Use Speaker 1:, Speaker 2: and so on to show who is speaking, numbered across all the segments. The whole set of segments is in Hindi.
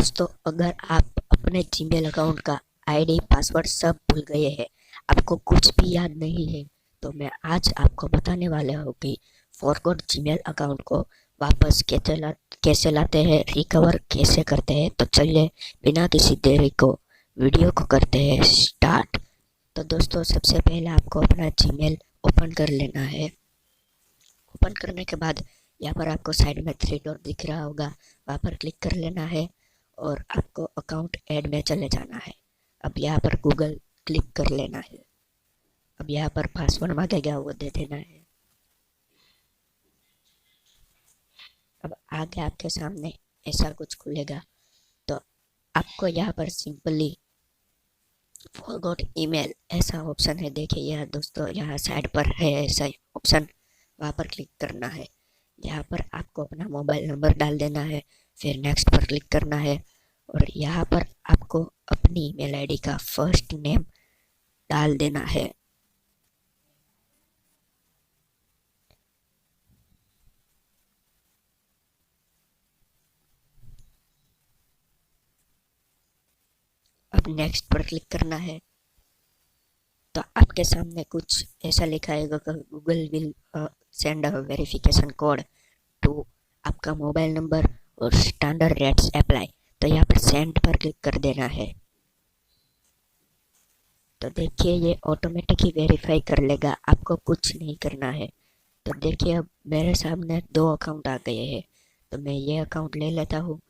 Speaker 1: दोस्तों, अगर आप अपने जीमेल अकाउंट का आईडी पासवर्ड सब भूल गए हैं, आपको कुछ भी याद नहीं है, तो मैं आज आपको बताने वाला हूँ कि फॉरगॉट जीमेल अकाउंट को वापस कैसे लाते हैं, रिकवर कैसे करते हैं। तो चलिए बिना किसी देरी को वीडियो को करते हैं स्टार्ट। तो दोस्तों, सबसे पहले आपको अपना जीमेल ओपन कर लेना है। ओपन करने के बाद यहाँ पर आपको साइड में थ्री डॉट दिख रहा होगा, वहाँ पर क्लिक कर लेना है और आपको अकाउंट ऐड में चले जाना है। अब यहाँ पर गूगल क्लिक कर लेना है। अब यहाँ पर पासवर्ड मांगेगा, वो दे देना है। अब आगे आपके सामने ऐसा कुछ खुलेगा, तो आपको यहाँ पर सिंपली फॉरगॉट ईमेल ऐसा ऑप्शन है, देखिए यहाँ दोस्तों, यहाँ साइड पर है ऐसा ऑप्शन, वहाँ पर क्लिक करना है। यहाँ पर आपको अपना मोबाइल नंबर डाल देना है, फिर नेक्स्ट पर क्लिक करना है और यहाँ पर आपको अपनी ईमेल आईडी का फर्स्ट नेम डाल देना है। अब नेक्स्ट पर क्लिक करना है, तो आपके सामने कुछ ऐसा लिखा है कि Google will send a verification code to आपका मोबाइल नंबर और स्टैंडर्ड रेट्स अप्लाई। तो यहाँ पर सेंड पर क्लिक कर देना है। तो देखिए ये ऑटोमेटिक ही वेरीफाई कर लेगा, आपको कुछ नहीं करना है। तो देखिए अब मेरे सामने दो अकाउंट आ गए हैं, तो मैं ये अकाउंट ले लेता हूँ।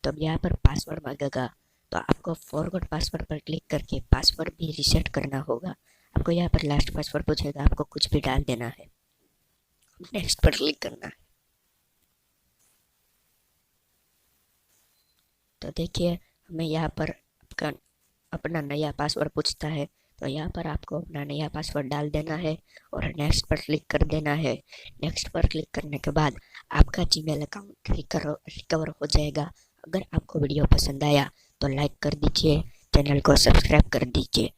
Speaker 1: तो अब यहाँ पर पासवर्ड मांगेगा, तो आपको फॉरगॉट पासवर्ड पर क्लिक करके पासवर्ड भी रीसेट करना होगा। आपको यहाँ पर लास्ट पासवर्ड पूछेगा, आपको कुछ भी डाल देना है। नेक्स्ट पर क्लिक करना है। तो देखिए हमें यहाँ पर आपका अपना नया पासवर्ड पूछता है, तो यहाँ पर आपको अपना नया पासवर्ड डाल देना है और नेक्स्ट पर क्लिक कर देना है। नेक्स्ट पर क्लिक करने के बाद आपका जीमेल अकाउंट रिकवर हो जाएगा। अगर आपको वीडियो पसंद आया तो लाइक कर दीजिए, चैनल को सब्सक्राइब कर दीजिए।